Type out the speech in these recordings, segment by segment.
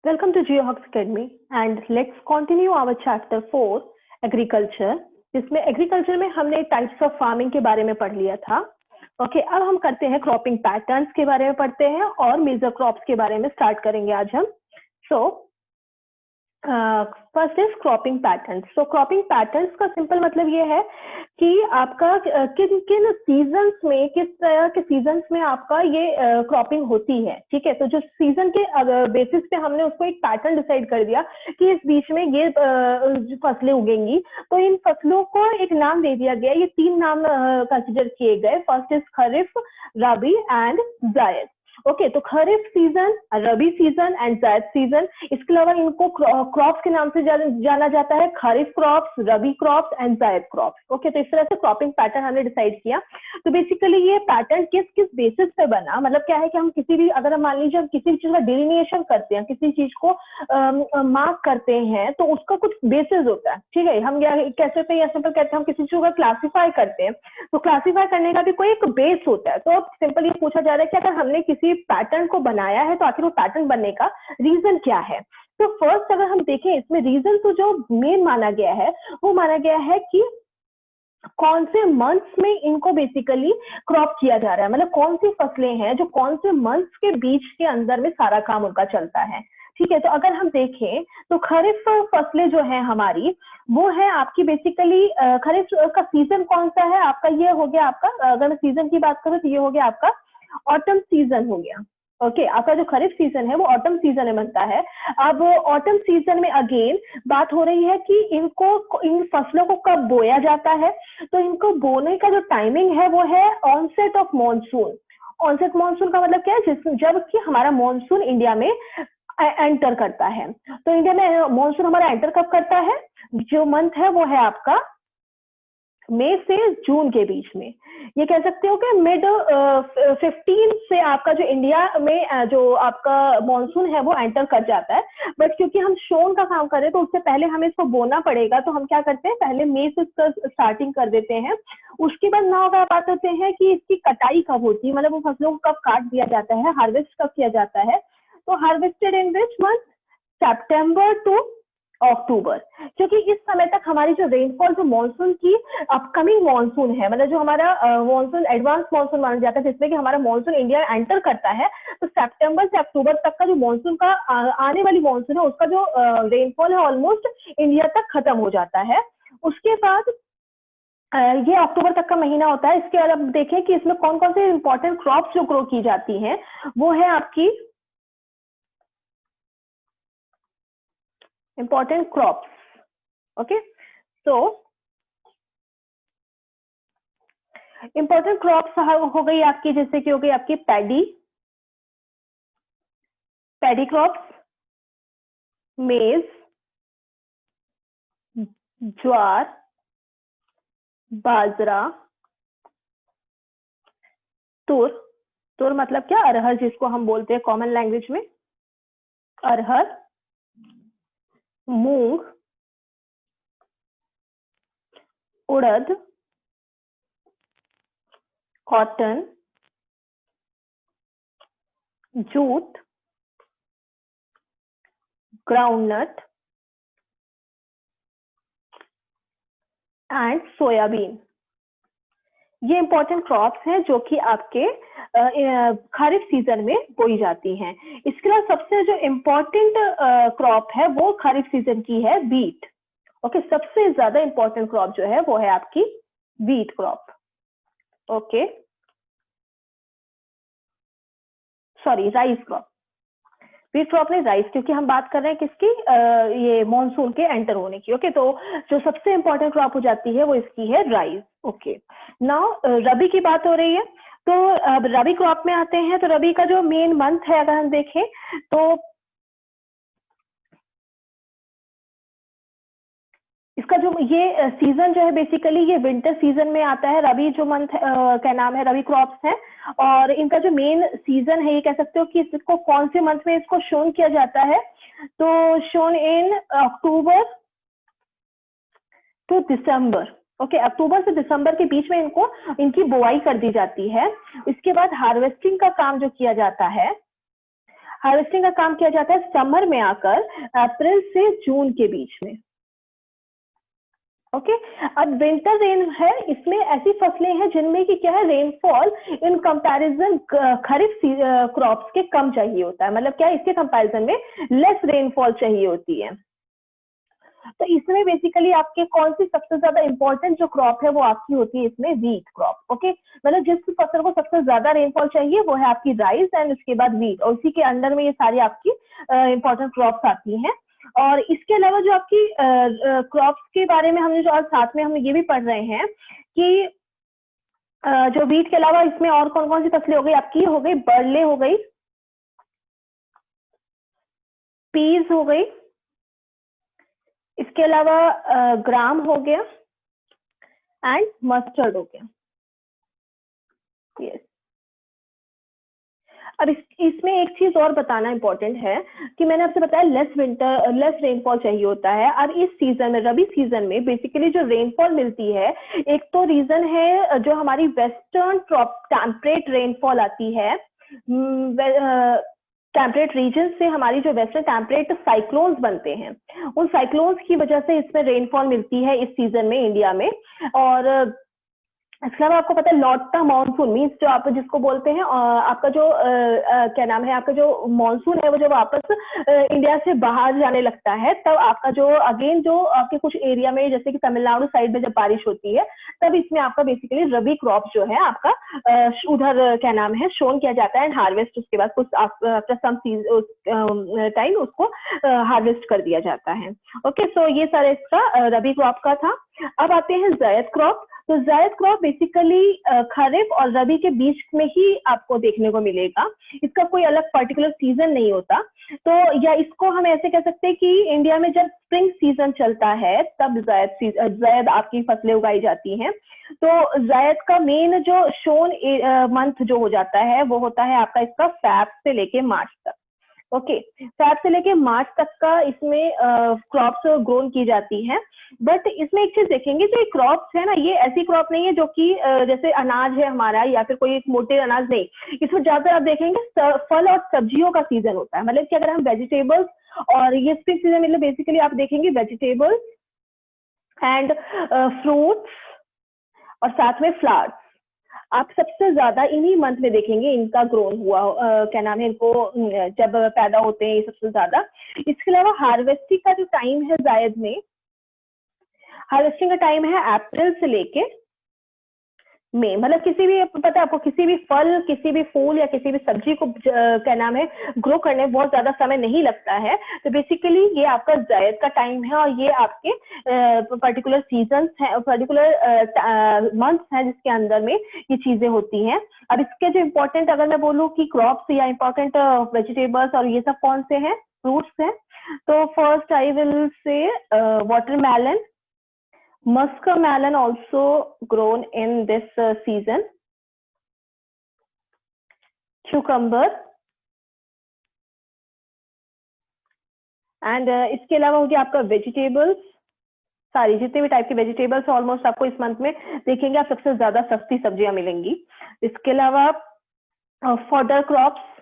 Welcome to GeoHawks Academy and let's continue our chapter 4 Agriculture, जिसमें agriculture में हमने types of farming के बारे में पढ़ लिया था। ओके, अब हम करते हैं क्रॉपिंग पैटर्न्स के बारे में पढ़ते हैं और मेजर क्रॉप्स के बारे में स्टार्ट करेंगे आज हम। First is cropping patterns. So cropping patterns का सिंपल मतलब ये है कि आपका किन किन सीजन्स में, किस तरह के सीजन्स में आपका ये क्रॉपिंग होती है। ठीक है, तो जो सीजन के बेसिस पे हमने उसको एक पैटर्न डिसाइड कर दिया कि इस बीच में ये फसलें उगेंगी, तो इन फसलों को एक नाम दे दिया गया। ये तीन नाम कंसिडर किए गए। First is kharif, rabi and जायद। ओके, तो खरीफ सीजन, रबी सीजन एंड जायद सीजन। इसके अलावा इनको क्रॉप्स के नाम से जाना जाता है, खरीफ क्रॉप्स, रबी क्रॉप्स एंड जायद क्रॉप्स। ओके, तो इस तरह से क्रॉपिंग पैटर्न हमने डिसाइड किया। तो बेसिकली ये पैटर्न किस किस बेसिस पे बना, मतलब क्या है कि हम किसी भी, अगर हम मान लीजिए हम किसी भी चीज का डिलिनिएशन करते हैं, किसी चीज को मार्क करते हैं, तो उसका कुछ बेसिस होता है। ठीक है, हम कैसे पे या सिंपल कहते हैं, हम किसी चीज को क्लासीफाई करते हैं, तो क्लासीफाई करने का भी कोई एक बेस होता है। तो अब सिंपल ये पूछा जा रहा है कि अगर हमने किसी पैटर्न को बनाया है तो आखिर वो पैटर्न बनने का रीजन क्या है। तो फर्स्ट अगर हम देखें, इसमें रीजन तो जो मेन माना गया है वो माना गया है कि कौन से मंथ्स में इनको बेसिकली क्रॉप किया जा रहा है, मतलब कौन सी फसलें हैं जो कौन से मंथ्स के बीच के अंदर में सारा काम उनका चलता है। ठीक है, तो अगर हम देखें तो खरीफ फसलें जो है हमारी, वो है आपकी बेसिकली खरीफ का सीजन कौन सा है आपका, ये हो गया आपका, अगर मैं सीजन की बात करूं तो ये हो गया आपका ऑटम सीजन हो गया। ओके, आपका जो खरीफ सीजन है वो ऑटम सीजन में बनता है। अब ऑटम सीजन में अगेन बात हो रही है कि इन फसलों को कब बोया जाता है। तो इनको बोने का जो टाइमिंग है वो है onset of monsoon. Onset monsoon का मतलब क्या है, जब कि हमारा मॉनसून इंडिया में एंटर करता है। तो इंडिया में मॉनसून हमारा एंटर कब करता है, जो मंथ है वो है आपका मई से जून के बीच में। ये कह सकते हो कि मिड 15 से आपका जो इंडिया में जो आपका मॉनसून है वो एंटर कर जाता है। बट क्योंकि हम शोन का काम कर रहे हैं तो उससे पहले हमें इसको बोना पड़ेगा, तो हम क्या करते हैं, पहले मई से स्टार्टिंग कर देते हैं। उसके बाद नाउ अगर बात करते हैं कि इसकी कटाई कब होती है, मतलब वो फसलों को कब काट दिया जाता है, हार्वेस्ट कब किया जाता है। तो harvested in which month, September to October. क्योंकि इस समय तक हमारी जो रेनफॉल, जो मानसून की अपकमिंग मानसून है, मतलब जो हमारा मानसून एडवांस मानसून माना जाता है, जिसमें कि हमारा मानसून इंडिया एंटर करता है, तो सितंबर से अक्टूबर तक का जो मानसून का आने वाली मानसून है उसका जो रेनफॉल है ऑलमोस्ट इंडिया तक खत्म हो जाता है। उसके बाद ये अक्टूबर तक का महीना होता है। इसके बाद अब देखें कि इसमें कौन कौन से इंपॉर्टेंट क्रॉप्स जो ग्रो की जाती हैं, वो है आपकी important crops. Okay, so important crops हो गई आपकी, जैसे कि हो गई आपकी पैडी क्रॉप्स, मेज, ज्वार, बाजरा, तुर मतलब क्या, अरहर जिसको हम बोलते हैं कॉमन लैंग्वेज में, अरहर, मूंग, उड़द, cotton, jute, groundnut and soybean. ये इंपॉर्टेंट क्रॉप्स हैं जो कि आपके खरीफ सीजन में बोई जाती हैं। इसके अलावा सबसे जो इम्पोर्टेंट क्रॉप है वो खरीफ सीजन की है व्हीट। ओके, सबसे ज्यादा इंपॉर्टेंट क्रॉप जो है वो है आपकी wheat crop. Okay, sorry, rice crop. Wheat crop नहीं, राइस, क्योंकि हम बात कर रहे हैं किसकी, ये मॉनसून के एंटर होने की। ओके, तो जो सबसे इंपॉर्टेंट क्रॉप हो जाती है वो इसकी है राइस। ओके, नाउ रबी की बात हो रही है, तो अब रबी क्रॉप में आते हैं। तो रबी का जो मेन मंथ है अगर हम देखें तो इसका जो ये सीजन जो है बेसिकली ये विंटर सीजन में आता है। रबी जो मंथ का नाम है, रबी क्रॉप्स है, और इनका जो मेन सीजन है, ये कह सकते हो कि इसको कौन से मंथ में इसको शोन किया जाता है, तो sown in October to December. Okay, अक्टूबर से दिसंबर के बीच में इनकी बुआई कर दी जाती है। इसके बाद हार्वेस्टिंग का काम जो किया जाता है, हार्वेस्टिंग का काम किया जाता है समर में आकर अप्रैल से जून के बीच में। ओके अब विंटर रेन है, इसमें ऐसी फसलें हैं जिनमें कि क्या है, rainfall in comparison kharif crops के कम चाहिए होता है, मतलब क्या है, इसके कंपैरिजन में लेस रेनफॉल चाहिए होती है। तो इसमें बेसिकली आपके कौन सी सबसे ज्यादा इंपॉर्टेंट जो क्रॉप है वो आपकी होती है इसमें वीट क्रॉप। ओके मतलब जिस फसल को सबसे ज्यादा रेनफॉल चाहिए वो है आपकी राइस एंड उसके बाद वीट, और उसी के अंडर में ये सारी आपकी इंपॉर्टेंट क्रॉप्स आती हैं। और इसके अलावा जो आपकी क्रॉप्स के बारे में हमने जो और साथ में हम ये भी पढ़ रहे हैं कि जो वीट के अलावा इसमें और कौन कौन सी फसलें हो गई आपकी, हो गई बरले, हो गई पीज, हो गई इसके अलावा ग्राम हो गया एंड मस्टर्ड हो गया। यस अब इसमें एक चीज और बताना इंपॉर्टेंट है कि मैंने आपसे बताया लेस रेनफॉल चाहिए होता है। और इस सीजन में, रबी सीजन में बेसिकली जो रेनफॉल मिलती है, एक तो रीजन है जो हमारी वेस्टर्न टेम्परेट रेनफॉल आती है, टेम्परेट रीजन से हमारी जो वेस्टर्न टेम्परेट साइक्लोन्स बनते हैं, उन साइक्लोन्स की वजह से इसमें रेनफॉल मिलती है इस सीजन में इंडिया में। और इसके अलावा आपको पता है लौटता मानसून मीन्स जो आप जिसको बोलते हैं आपका जो क्या नाम है, आपका जो मानसून है वो जब वापस इंडिया से बाहर जाने लगता है, तब आपका जो अगेन जो आपके कुछ एरिया में जैसे कि तमिलनाडु साइड में जब बारिश होती है, तब इसमें आपका बेसिकली रबी क्रॉप जो है आपका उधर क्या नाम है शोन किया जाता है एंड हार्वेस्ट उसके बाद कुछ आफ्टर सम टाइम उसको हार्वेस्ट कर दिया जाता है। ओके सो ये सारा इसका रबी क्रॉप का था। अब आते हैं जायद क्रॉप। तो जायद क्रॉप बेसिकली खरीफ और रबी के बीच में ही आपको देखने को मिलेगा, इसका कोई अलग पर्टिकुलर सीजन नहीं होता। तो या इसको हम ऐसे कह सकते हैं कि इंडिया में जब स्प्रिंग सीजन चलता है तब जायद आपकी फसलें उगाई जाती हैं। तो जायद का मेन जो शोन मंथ जो हो जाता है वो होता है आपका इसका फैब से लेके मार्च तक। ओके फैब से लेके मार्च तक का इसमें क्रॉप्स ग्रोन की जाती हैं। बट इसमें एक चीज देखेंगे, जो क्रॉप्स है ना, ये ऐसी क्रॉप नहीं है जो कि जैसे अनाज है हमारा या फिर कोई एक मोटे अनाज, नहीं, इसमें ज्यादातर आप देखेंगे फल और सब्जियों का सीजन होता है। मतलब कि अगर हम वेजिटेबल्स, और ये स्प्रिंग सीजन मतलब बेसिकली आप देखेंगे वेजिटेबल्स एंड फ्रूट्स और साथ में फ्लावर्स, आप सबसे ज्यादा इन्हीं मंथ में देखेंगे इनका ग्रोन हुआ क्या नाम है, इनको जब पैदा होते हैं ये सबसे ज्यादा। इसके अलावा हार्वेस्टिंग का जो टाइम है जायद में, हार्वेस्टिंग का टाइम है अप्रैल से लेके मई। मतलब किसी भी पता है आपको, किसी भी फल, किसी भी फूल या किसी भी सब्जी को क्या नाम है ग्रो करने में बहुत ज्यादा समय नहीं लगता है। तो बेसिकली ये आपका जायद का टाइम है और ये आपके पर्टिकुलर सीजन है, पर्टिकुलर मंथ्स है जिसके अंदर में ये चीजें होती हैं। अब इसके जो इम्पोर्टेंट अगर मैं बोलूँ कि क्रॉप्स या इम्पोर्टेंट वेजिटेबल्स और ये सब कौन से हैं, फ्रूट्स हैं, तो first I will say watermelon, muskmelon also grown in this season, cucumber and इसके अलावा हो गया आपका वेजिटेबल्स, सारी जितने भी टाइप के वेजिटेबल्स ऑलमोस्ट आपको इस मंथ में देखेंगे आप सबसे ज्यादा सस्ती सब्जियां मिलेंगी। इसके अलावा फॉडर क्रॉप्स।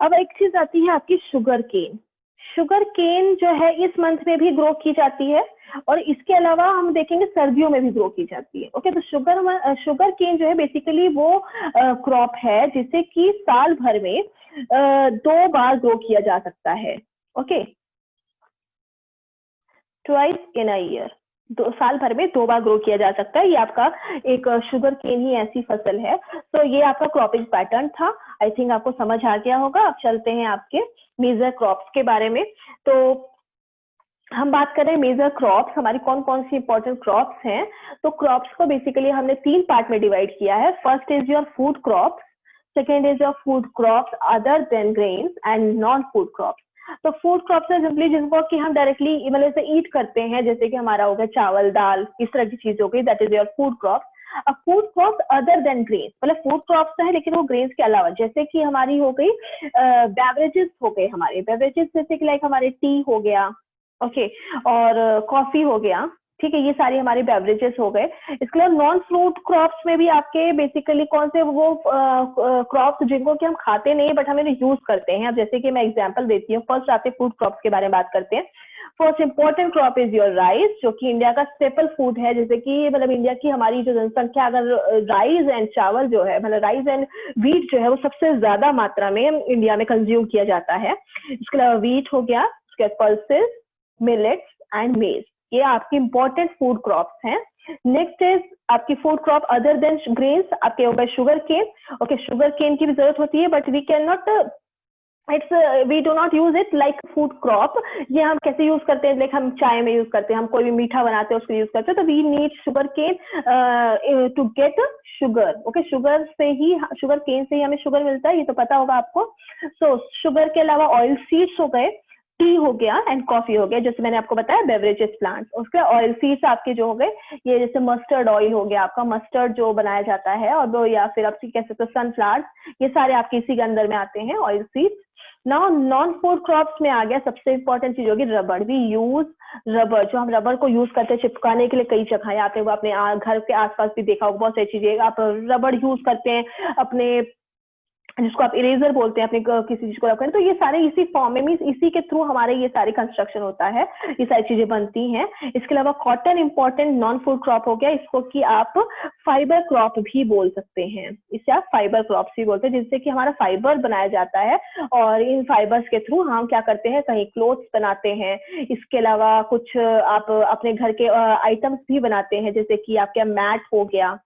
अब एक चीज आती है आपकी शुगर केन। शुगर केन जो है इस मंथ में भी ग्रो की जाती है और इसके अलावा हम देखेंगे सर्दियों में भी ग्रो की जाती है। ओके तो शुगर केन जो है बेसिकली वो क्रॉप है जिसे कि साल भर में 2 बार ग्रो किया जा सकता है। Okay twice in a year, साल भर में 2 बार ग्रो किया जा सकता है। ये आपका एक शुगर केन ही ऐसी फसल है। तो ये आपका क्रॉपिंग पैटर्न था, आई थिंक आपको समझ आ गया होगा। अब चलते हैं आपके मेजर क्रॉप्स के बारे में। तो हम बात करें मेजर क्रॉप्स, हमारी कौन कौन सी इंपॉर्टेंट क्रॉप्स हैं। तो क्रॉप्स को बेसिकली हमने 3 पार्ट में डिवाइड किया है। First is your food crops, second is your food crops other than grains and non food crops. तो फूड क्रॉप्स है सिंपली जिनको कि हम डायरेक्टली मतलब से ईट करते हैं, जैसे कि हमारा हो गया चावल दाल, इस तरह की चीज हो गई, that is your food crops. अब food crops other than grains, मतलब फूड क्रॉप्स तो है लेकिन वो ग्रेन्स के अलावा, जैसे कि हमारी हो गई बेवरेजेस हो गए, हमारे बेवरेजेस जैसे कि लाइक हमारे टी हो गया, ओके और कॉफी हो गया, ठीक है, ये सारी हमारे बेवरेजेस हो गए। इसके अलावा नॉन फ्रूट क्रॉप्स में भी आपके बेसिकली कौन से वो क्रॉप्स जिनको कि हम खाते नहीं बट हमें यूज करते हैं। अब जैसे कि मैं एग्जांपल देती हूँ, फर्स्ट आते फूड क्रॉप्स के बारे में बात करते हैं। First important crop is your rice, जो कि इंडिया का स्टेपल फूड है। जैसे कि मतलब इंडिया की हमारी जो जनसंख्या, अगर राइस एंड चावल जो है, मतलब राइस एंड व्हीट जो है वो सबसे ज्यादा मात्रा में इंडिया में कंज्यूम किया जाता है। इसके अलावा व्हीट हो गया, उसके बाद पल्सेस, मिलेट्स एंड मेज, ये आपकी इंपॉर्टेंट फूड क्रॉप्स हैं। नेक्स्ट इज आपकी food crop other than grains, आपके हो गए sugarcane. Okay, sugarcane की भी जरूरत होती है but we can not we do not use it like food crop. ये हम कैसे यूज करते हैं, लाइक हम चाय में यूज करते हैं, हम कोई भी मीठा बनाते हैं उसको यूज करते हैं, तो we need sugarcane to get sugar. Okay, sugarcane से ही हमें शुगर मिलता है, ये तो पता होगा आपको। सो शुगर के अलावा ऑयल सीड्स हो गए, टी हो गया एंड कॉफी हो गया, जैसे मैंने आपको बताया बेवरेजेस प्लांट्स। उसके ऑयल सीड्स आपके जो हो गए, ये जैसे मस्टर्ड ऑयल हो गया आपका, मस्टर्ड जो बनाया जाता है, और वो या फिर आप कह सकते हो सनफ्लावर्स, ये सारे आपके इसी के अंदर में आते हैं, oil seeds. Now non food crops में आ गया सबसे इंपॉर्टेंट चीज होगी रबर। वी यूज रबर, जो हम रबर को यूज करते हैं चिपकाने के लिए कई जगह, यहाँ पे वो अपने घर के आसपास भी देखा होगा, बहुत सारी चीजें आप रबर यूज करते हैं अपने, जिसको आप इरेजर बोलते हैं, अपने किसी चीज को रखते हैं, तो ये सारे इसी फॉर्म में मीन इसी के थ्रू हमारे ये सारे कंस्ट्रक्शन होता है, ये सारी चीजें बनती हैं। इसके अलावा cotton important non food crop हो गया, इसको कि आप फाइबर क्रॉप भी बोल सकते हैं, इसे आप फाइबर क्रॉप भी बोलते हैं, जिससे कि हमारा फाइबर बनाया जाता है और इन फाइबर्स के थ्रू हम क्या करते हैं, कहीं क्लोथ्स बनाते हैं। इसके अलावा कुछ आप अपने घर के आइटम्स भी बनाते हैं, जैसे कि आपका मैट हो गया,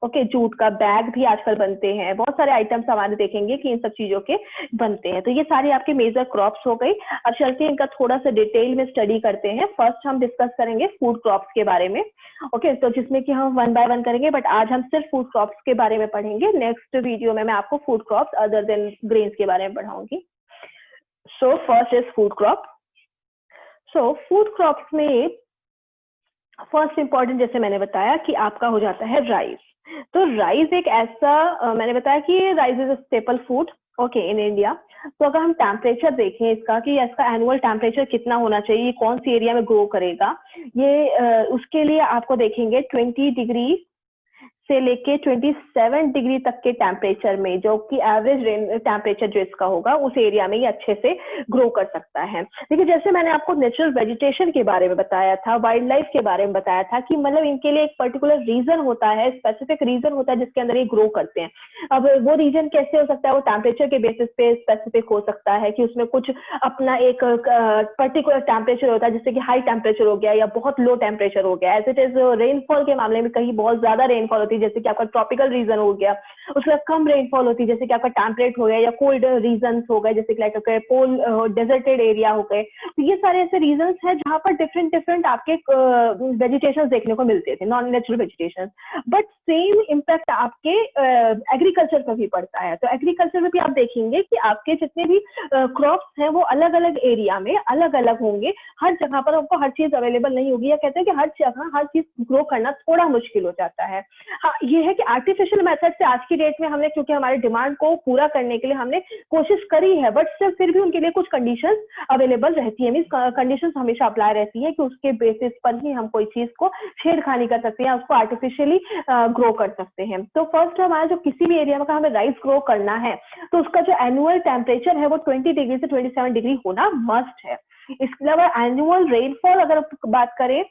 ओके, जूट का बैग भी आजकल बनते हैं, बहुत सारे आइटम्स हमारे देखेंगे कि इन सब चीजों के बनते हैं। तो ये सारी आपके मेजर क्रॉप्स हो गई। अब चलते हैं इनका थोड़ा सा डिटेल में स्टडी करते हैं। फर्स्ट हम डिस्कस करेंगे फूड क्रॉप्स के बारे में, ओके, तो जिसमें कि हम वन बाय वन करेंगे, बट आज हम सिर्फ फूड क्रॉप्स के बारे में पढ़ेंगे। नेक्स्ट वीडियो में मैं आपको food crops other than grains के बारे में पढ़ाऊंगी। So first is food crop. So food crops में फर्स्ट इंपॉर्टेंट, जैसे मैंने बताया कि आपका हो जाता है राइस। तो राइस एक ऐसा मैंने बताया कि rice is a staple food, okay, in India. तो अगर हम टेम्परेचर देखें इसका कि इसका एनुअल टेम्परेचर कितना होना चाहिए, कौन सी एरिया में ग्रो करेगा, ये उसके लिए आपको देखेंगे 20 डिग्री से लेके 27 डिग्री तक के टेम्परेचर में, जो कि एवरेज टेम्परेचर जो इसका होगा, उस एरिया में ये अच्छे से ग्रो कर सकता है। देखिए, जैसे मैंने आपको नेचुरल वेजिटेशन के बारे में बताया था, वाइल्ड लाइफ के बारे में बताया था कि मतलब इनके लिए एक पर्टिकुलर रीजन होता है, स्पेसिफिक रीजन होता है जिसके अंदर ये ग्रो करते हैं। अब वो रीजन कैसे हो सकता है, वो टेम्परेचर के बेसिस पे स्पेसिफिक हो सकता है कि उसमें कुछ अपना एक पर्टिकुलर टेम्परेचर होता है, जैसे कि हाई टेम्परेचर हो गया या बहुत लो टेम्परेचर हो गया। एज इट इज रेनफॉल के मामले में कहीं बहुत ज्यादा रेनफॉल होती है, जैसे कि आपका ट्रॉपिकल रीजन हो गया, उसका कम रेनफॉल होती है, जैसे कि आपका टेम्परेट हो गया, या कोल्ड रीजन हो गए, जैसे कि लाइक पोल डेजर्टेड एरिया हो गए। तो ये सारे ऐसे रीजन है जहां पर डिफरेंट डिफरेंट आपके वेजिटेशन देखने को मिलते थे, non natural vegetation, but same impact आपके एग्रीकल्चर पर भी पड़ता है। तो एग्रीकल्चर में भी आप देखेंगे कि आपके जितने भी क्रॉप्स हैं वो अलग अलग एरिया में अलग अलग होंगे, हर जगह पर आपको हर चीज अवेलेबल नहीं होगी, या कहते हैं कि हर जगह हर चीज ग्रो करना थोड़ा मुश्किल हो जाता है। हाँ, ये है कि आर्टिफिशियल मेथड से आज की डेट में हमने, क्योंकि हमारे डिमांड को पूरा करने के लिए हमने कोशिश करी है, बट फिर भी उनके लिए कुछ कंडीशंस अवेलेबल रहती है, मींस कंडीशंस हमेशा अप्लाई रहती है कि उसके बेसिस पर ही हम कोई चीज को छेड़खानी कर सकते हैं, उसको आर्टिफिशियली ग्रो कर सकते हैं। तो फर्स्ट हमारा जो किसी भी एरिया में हमें राइस ग्रो करना है, तो उसका जो एनुअल टेम्परेचर है वो 20 डिग्री से 27 डिग्री होना मस्ट है। इसके अलावा एनुअल रेनफॉल अगर बात करें,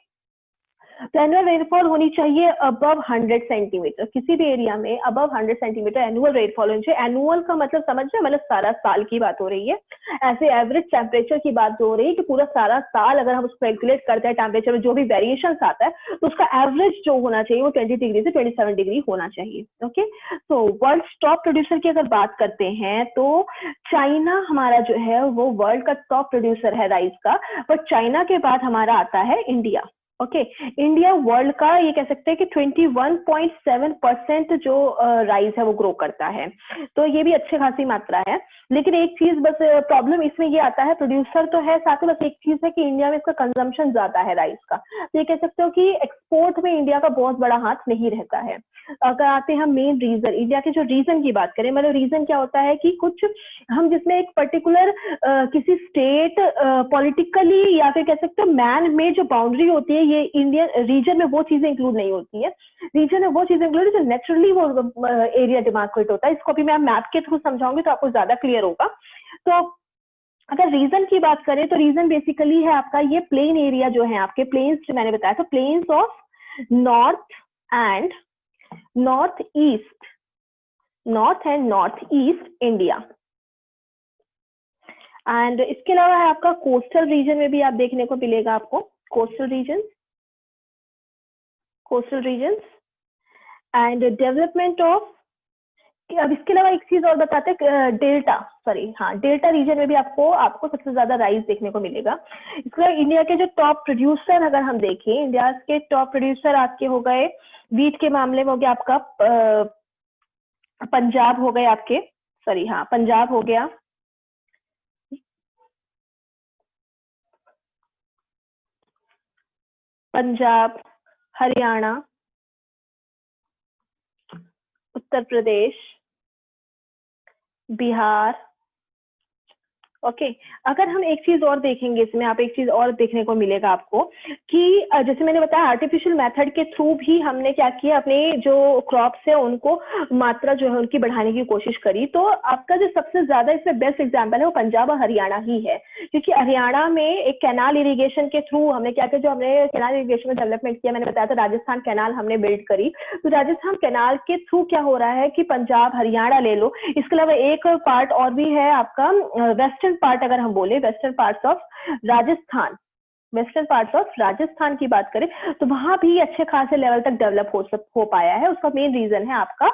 तो एनुअल रेनफॉल होनी चाहिए अबव 100 सेंटीमीटर, किसी भी एरिया में अबव 100 सेंटीमीटर एनुअल रेनफॉल होनी चाहिए। एनुअल का मतलब समझ रहे, मतलब सारा साल की बात हो रही है, ऐसे एवरेज टेम्परेचर की बात हो रही है कि पूरा सारा साल अगर हम उसको कैलकुलेट करते हैं टेम्परेचर में जो भी वेरिएशन आता है, तो उसका एवरेज जो होना चाहिए वो 20 डिग्री से 27 डिग्री होना चाहिए। ओके, तो वर्ल्ड टॉप प्रोड्यूसर की अगर बात करते हैं तो चाइना हमारा जो है वो वर्ल्ड का टॉप प्रोड्यूसर है राइस का, बट चाइना के बाद हमारा आता है इंडिया। ओके, इंडिया वर्ल्ड का ये कह सकते हैं कि 21.7% जो राइस है वो ग्रो करता है, तो ये भी अच्छी खासी मात्रा है। लेकिन एक चीज बस प्रॉब्लम इसमें ये आता है, प्रोड्यूसर तो है, साथ में बस एक चीज है कि इंडिया में इसका कंजम्पशन ज्यादा है राइस का, तो ये कह सकते हो कि एक्सपोर्ट में इंडिया का बहुत बड़ा हाथ नहीं रहता है। अगर आते हैं हम मेन रीजन, इंडिया के जो रीजन की बात करें, मतलब रीजन क्या होता है कि कुछ हम जिसमें एक पर्टिकुलर किसी स्टेट पॉलिटिकली या फिर कह सकते हो मैन में जो बाउंड्री होती है, ये इंडियन रीजन में वो चीजें इंक्लूड नहीं होती है। रीजन में वो चीजें इंक्लूड है जो नेचुरली वो एरिया डिमार्केट होता है। इसको भी मैं मैप के थ्रू समझाऊंगी तो आपको ज्यादा क्लियर होगा। तो अगर रीजन की बात करें तो रीजन बेसिकली है आपका ये प्लेन एरिया जो है, आपके प्लेन्स जो मैंने बताया था, plains of north and north east India. And इसके अलावा है आपका कोस्टल रीजन में भी आप देखने को मिलेगा आपको coastal region and development of. अब इसके अलावा एक चीज और बताते हैं, डेल्टा रीजन में भी आपको सबसे ज्यादा राइस देखने को मिलेगा। इसके अलावा इंडिया के जो टॉप प्रोड्यूसर अगर हम देखें, इंडिया के टॉप प्रोड्यूसर आपके हो गए वीट के मामले में हो गया आपका पंजाब हो गए आपके, पंजाब हो गया, पंजाब, हरियाणा, उत्तर प्रदेश, बिहार। ओके अगर हम एक चीज और देखेंगे इसमें, आप एक चीज और देखने को मिलेगा आपको कि जैसे मैंने बताया आर्टिफिशियल मेथड के थ्रू भी हमने क्या किया, अपने जो क्रॉप्स है उनको मात्रा जो है उनकी बढ़ाने की कोशिश करी। तो आपका जो सबसे ज्यादा इसमें बेस्ट एग्जांपल है वो पंजाब और हरियाणा ही है, क्योंकि हरियाणा में एक कैनाल इरिगेशन के थ्रू हमने क्या किया, जो हमने कैनाल इरिगेशन में डेवलपमेंट किया, मैंने बताया था राजस्थान कैनाल हमने बिल्ड करी। तो राजस्थान कैनाल के थ्रू क्या हो रहा है कि पंजाब हरियाणा ले लो, इसके अलावा एक पार्ट और भी है आपका वेस्टर्न पार्ट, अगर हम बोले वेस्टर्न पार्ट्स ऑफ राजस्थान की बात करें तो वहां भी अच्छे खासे लेवल तक डेवलप हो पाया है। उसका मेन रीजन है आपका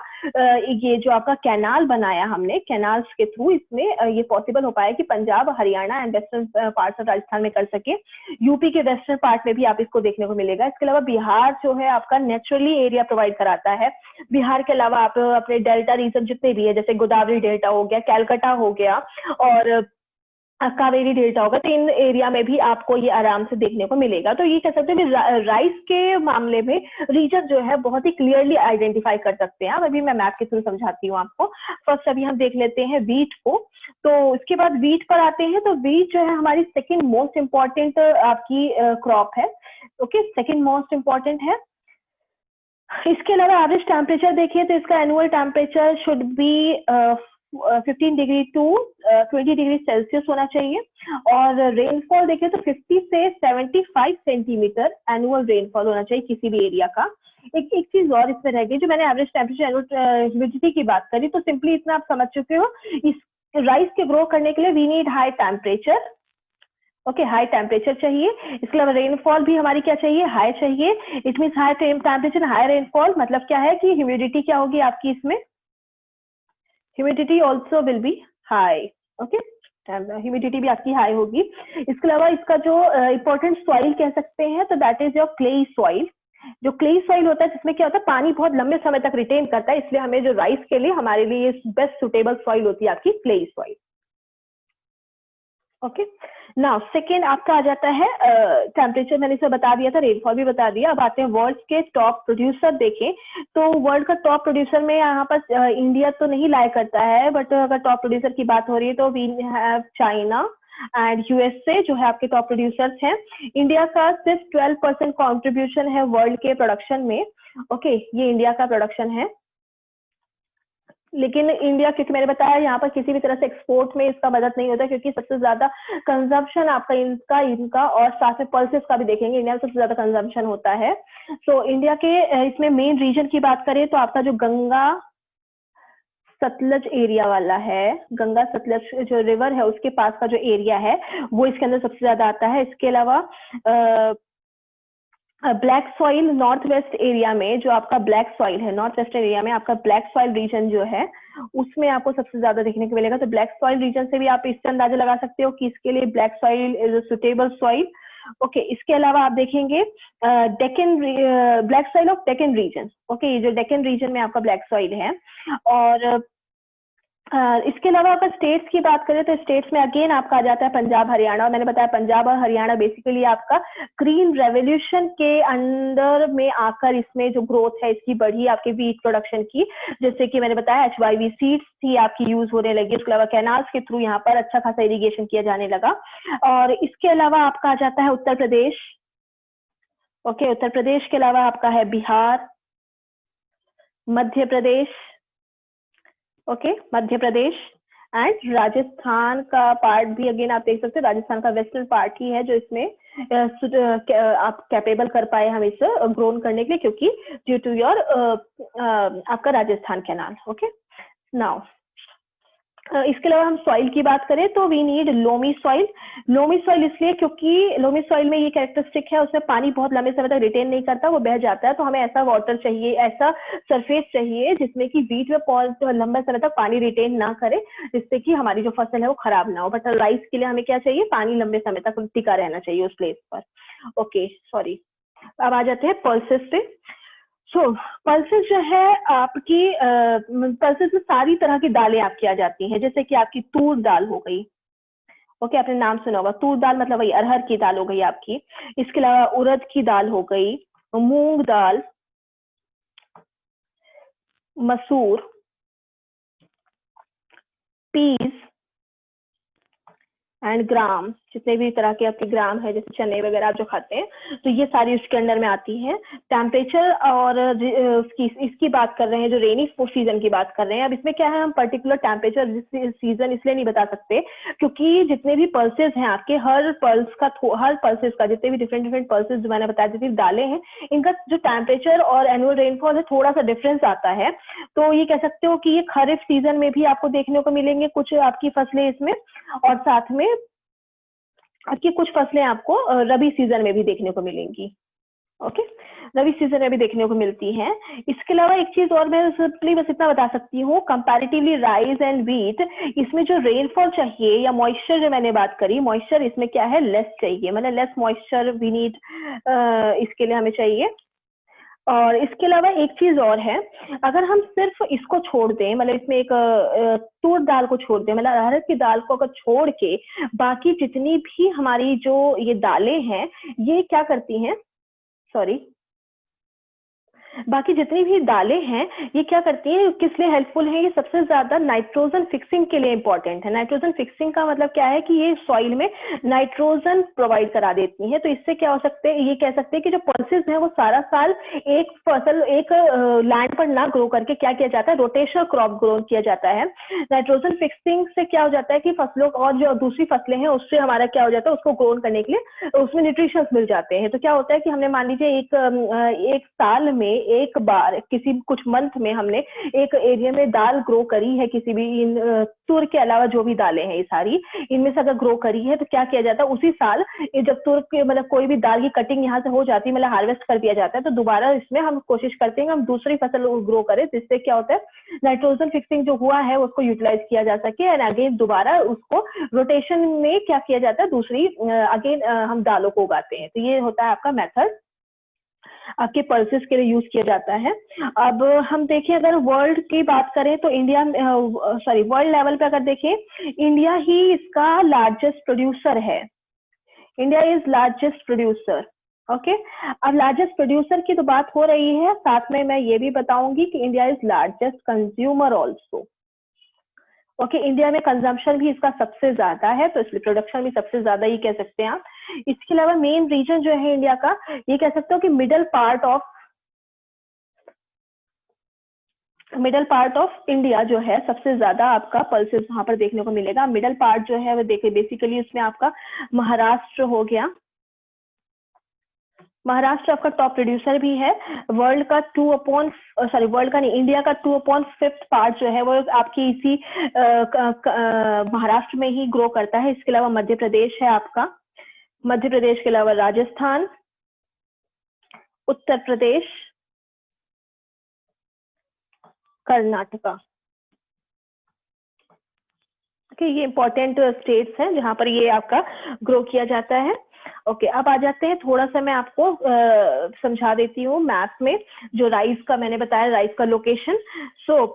ये जो आपका कैनाल बनाया हमने, कैनाल्स के थ्रू इसमें ये पॉसिबल हो पाया कि Punjab, Haryana and western parts of Rajasthan में कर सके। यूपी के वेस्टर्न पार्ट में भी आप इसको देखने को मिलेगा। इसके अलावा बिहार जो है आपका नेचुरली एरिया प्रोवाइड कराता है। बिहार के अलावा आप अपने डेल्टा रीजन जितने भी है, जैसे गोदावरी डेल्टा हो गया, कैलकाटा हो गया और कावेरी डेल्टा होगा, तो इन एरिया में भी आपको ये आराम से देखने को मिलेगा। तो ये कह सकते हैं राइस के मामले में रीजन जो है बहुत ही क्लियरली आइडेंटिफाई कर सकते हैं। अभी मैं मैप के थ्रू समझाती हूँ आपको। फर्स्ट अभी हम देख लेते हैं वीट को, तो इसके बाद वीट पर आते हैं। तो वीट जो है हमारी सेकेंड मोस्ट इम्पॉर्टेंट आपकी क्रॉप है। ओके सेकेंड मोस्ट इम्पॉर्टेंट है। इसके अलावा एवरेज टेम्परेचर देखिए तो इसका annual temperature should be 15 degree to 20 degree Celsius होना चाहिए। और रेनफॉल देखें तो 50 से 75 सेंटीमीटर एनुअल रेनफॉल होना चाहिए किसी भी एरिया का। एक चीज और इसमें रह गई, जो मैंने एवरेज टेम्परेचर एनुअल ह्यूमिडिटी की बात करी, तो सिंपली इतना आप समझ चुके हो, इस राइस के ग्रो करने के लिए we need high temperature. Okay high temperature चाहिए। इसके अलावा रेनफॉल भी हमारी क्या चाहिए, हाई चाहिए। It mean high temperature high rainfall मतलब क्या है कि ह्यूमिडिटी क्या होगी आपकी इसमें, humidity also will be high. Okay humidity भी आपकी हाई होगी। इसके अलावा इसका जो इंपॉर्टेंट सॉइल कह सकते हैं तो that is your clayey soil. जो क्लेई सॉइल होता है जिसमें क्या होता है पानी बहुत लंबे समय तक रिटेन करता है, इसलिए हमें जो राइस के लिए हमारे लिए बेस्ट सुटेबल सॉइल होती है आपकी clayey soil. Okay now second आपका आ जाता है टेम्परेचर, मैंने इसे बता दिया था, रेनफॉल भी बता दिया। अब आते हैं वर्ल्ड के टॉप प्रोड्यूसर देखें तो वर्ल्ड का टॉप प्रोड्यूसर में यहाँ पर इंडिया तो नहीं लाया करता है, बट अगर टॉप प्रोड्यूसर की बात हो रही है तो we have China and USA जो है आपके टॉप प्रोड्यूसर्स हैं। इंडिया का सिर्फ 12% कॉन्ट्रीब्यूशन है वर्ल्ड के प्रोडक्शन में। ओके ये इंडिया का प्रोडक्शन है, लेकिन इंडिया, क्योंकि मैंने बताया यहाँ पर किसी भी तरह से एक्सपोर्ट में इसका मदद नहीं होता, क्योंकि सबसे ज्यादा कंजम्पशन आपका इनका और साथ में पल्सेस का भी देखेंगे, इंडिया में सबसे ज्यादा कंजम्पशन होता है। तो इंडिया के इसमें मेन रीजन की बात करें तो आपका जो गंगा सतलज एरिया वाला है, गंगा सतलज जो रिवर है उसके पास का जो एरिया है वो इसके अंदर सबसे ज्यादा आता है। इसके अलावा black soil north west area में, जो आपका ब्लैक सॉइल है नॉर्थ वेस्ट एरिया में आपका ब्लैक सॉइल रीजन जो है उसमें आपको सबसे ज्यादा देखने को मिलेगा। तो ब्लैक सॉइल रीजन से भी आप इससे अंदाजा लगा सकते हो कि इसके लिए black soil is a suitable soil. Okay इसके अलावा आप देखेंगे Deccan black soil of Deccan region. Okay ये जो डेक्कन रीजन में आपका ब्लैक सॉइल है। और इसके अलावा अगर स्टेट्स की बात करें तो स्टेट्स में अगेन आपका आ जाता है पंजाब हरियाणा। और मैंने बताया पंजाब और हरियाणा बेसिकली आपका ग्रीन रेवोल्यूशन के अंडर में आकर इसमें जो ग्रोथ है इसकी बढ़ी आपके वीट प्रोडक्शन की, जैसे कि मैंने बताया HYV सीड्स थी आपकी यूज होने लगी। उसके अलावा कैनाल्स के थ्रू यहाँ पर अच्छा खासा इरिगेशन किया जाने लगा। और इसके अलावा आपका आ जाता है उत्तर प्रदेश। ओके, उत्तर प्रदेश के अलावा आपका है बिहार, मध्य प्रदेश, ओके, मध्य प्रदेश एंड राजस्थान का पार्ट भी अगेन आप देख सकते हैं, राजस्थान का वेस्टर्न पार्ट ही है जो इसमें आप कैपेबल कर पाए हम इसे ग्रोन करने के लिए, क्योंकि ड्यू टू योर आपका राजस्थान कैनाल। ओके, नाउ इसके अलावा हम सॉइल की बात करें तो we need loamy soil. Loamy soil इसलिए क्योंकि लोमी सॉइल में ये कैरेक्टरिस्टिक है, उसमें पानी बहुत लंबे समय तक रिटेन नहीं करता, वो बह जाता है। तो हमें ऐसा वाटर चाहिए, ऐसा सरफेस चाहिए जिसमें कि वीट में बहुत लंबे समय तक पानी रिटेन ना करे, जिससे कि हमारी जो फसल है वो खराब ना हो। बट राइस के लिए हमें क्या चाहिए, पानी लंबे समय तक टिका रहना चाहिए उस प्लेस पर। ओके, सॉरी, अब आ जाते हैं पल्सेस पे। पल्सेस जो है आपकी, पल्सेस में सारी तरह की दालें आपकी आ जाती हैं, जैसे कि आपकी तूर दाल हो गई। ओके, आपने नाम सुना होगा, तूर दाल मतलब वही अरहर की दाल हो गई आपकी। इसके अलावा उड़द की दाल हो गई, मूंग दाल, मसूर, पीस एंड ग्राम, जितने भी तरह के आपके ग्राम है, जैसे चने वगैरह आप जो खाते हैं, तो ये सारी उसके अंडर में आती हैं। टेम्परेचर और इसकी बात कर रहे हैं, जो रेनी सीजन की बात कर रहे हैं। अब इसमें क्या है, हम पर्टिकुलर टेम्परेचर सीजन इसलिए नहीं बता सकते क्योंकि जितने भी पल्सेस हैं आपके, हर पल्सेस का जितने भी डिफरेंट पल्सेस जो मैंने बताया, जितनी दालें हैं, इनका जो टेम्परेचर और एनुअल रेनफॉल है थोड़ा सा डिफरेंस आता है। तो ये कह सकते हो कि ये खरीफ सीजन में भी आपको देखने को मिलेंगे कुछ आपकी फसलें इसमें, और साथ में आपकी कुछ फसलें आपको रबी सीजन में भी देखने को मिलेंगी। ओके, रबी सीजन में भी देखने को मिलती हैं। इसके अलावा एक चीज और मैं सिंपली बस इतना बता सकती हूँ, कंपैरेटिवली राइस एंड व्हीट, इसमें जो रेनफॉल चाहिए या मॉइस्चर जो मैंने बात करी, मॉइस्चर इसमें क्या है, लेस चाहिए, मतलब लेस मॉइस्चर वी नीड, इसके लिए हमें चाहिए। और इसके अलावा एक चीज और है, अगर हम सिर्फ इसको छोड़ दें, मतलब इसमें एक तूर दाल को छोड़ दें, मतलब अरहर की दाल को अगर छोड़ के बाकी जितनी भी हमारी जो ये दालें हैं, ये क्या करती हैं, सॉरी, बाकी जितनी भी दालें हैं ये क्या करती हैं, किस लिए हेल्पफुल है, ये सबसे ज्यादा नाइट्रोजन फिक्सिंग के लिए इंपॉर्टेंट है। नाइट्रोजन फिक्सिंग का मतलब क्या है कि ये सॉइल में नाइट्रोजन प्रोवाइड करा देती है। तो इससे क्या हो सकते हैं, ये कह सकते हैं कि जो पल्सेस है वो सारा साल एक फसल एक लैंड पर ना ग्रो करके क्या किया जाता है, रोटेशनल क्रॉप ग्रो किया जाता है। नाइट्रोजन फिक्सिंग से क्या हो जाता है कि फसलों और जो दूसरी फसलें हैं उससे हमारा क्या हो जाता है, उसको ग्रोन करने के लिए उसमें न्यूट्रिशंस मिल जाते हैं। तो क्या होता है कि हमने मान लीजिए एक साल में एक बार किसी कुछ मंथ में हमने एक एरिया में दाल ग्रो करी है, किसी भी इन तुर के अलावा जो भी दालें हैं ये सारी, इनमें से अगर ग्रो करी है तो क्या किया जाता है, उसी साल जब तुर के मतलब कोई भी दाल की कटिंग यहाँ से हो जाती है, मतलब हार्वेस्ट कर दिया जाता है, तो दोबारा इसमें हम कोशिश करते हैं हम दूसरी फसल ग्रो करें, जिससे क्या होता है नाइट्रोजन फिक्सिंग जो हुआ है उसको यूटिलाइज किया जा सके एंड अगेन दोबारा उसको रोटेशन में क्या किया जाता है, दूसरी अगेन हम दालों को उगाते हैं। तो ये होता है आपका मेथड, आपके पल्सेस के लिए यूज किया जाता है। अब हम देखें अगर वर्ल्ड की बात करें तो इंडिया, सॉरी वर्ल्ड लेवल पे अगर देखें, इंडिया ही इसका लार्जेस्ट प्रोड्यूसर है। India is largest producer. Okay, अब लार्जेस्ट प्रोड्यूसर की तो बात हो रही है, साथ में मैं ये भी बताऊंगी कि India is largest consumer also. Okay, India में कंजम्पशन भी इसका सबसे ज्यादा है, तो इसलिए प्रोडक्शन भी सबसे ज्यादा ही कह सकते हैं आप। इसके अलावा मेन रीजन जो है इंडिया का, ये कह सकते हो कि मिडल पार्ट ऑफ इंडिया जो है सबसे ज्यादा आपका पल्सेस वहां पर देखने को मिलेगा। मिडल पार्ट जो है वो देखिए बेसिकली उसमें आपका महाराष्ट्र हो गया, महाराष्ट्र आपका टॉप प्रोड्यूसर भी है। वर्ल्ड का वर्ल्ड का नहीं, इंडिया का 2/5 पार्ट जो है वो आपकी इसी महाराष्ट्र में ही ग्रो करता है। इसके अलावा मध्य प्रदेश है आपका, मध्य प्रदेश के अलावा राजस्थान, उत्तर प्रदेश, कर्नाटका। ओके, ये इंपॉर्टेंट स्टेट्स हैं जहां पर ये आपका ग्रो किया जाता है। ओके, अब आ जाते हैं, थोड़ा सा मैं आपको समझा देती हूँ मैप में, जो राइस का मैंने बताया, राइस का लोकेशन। सो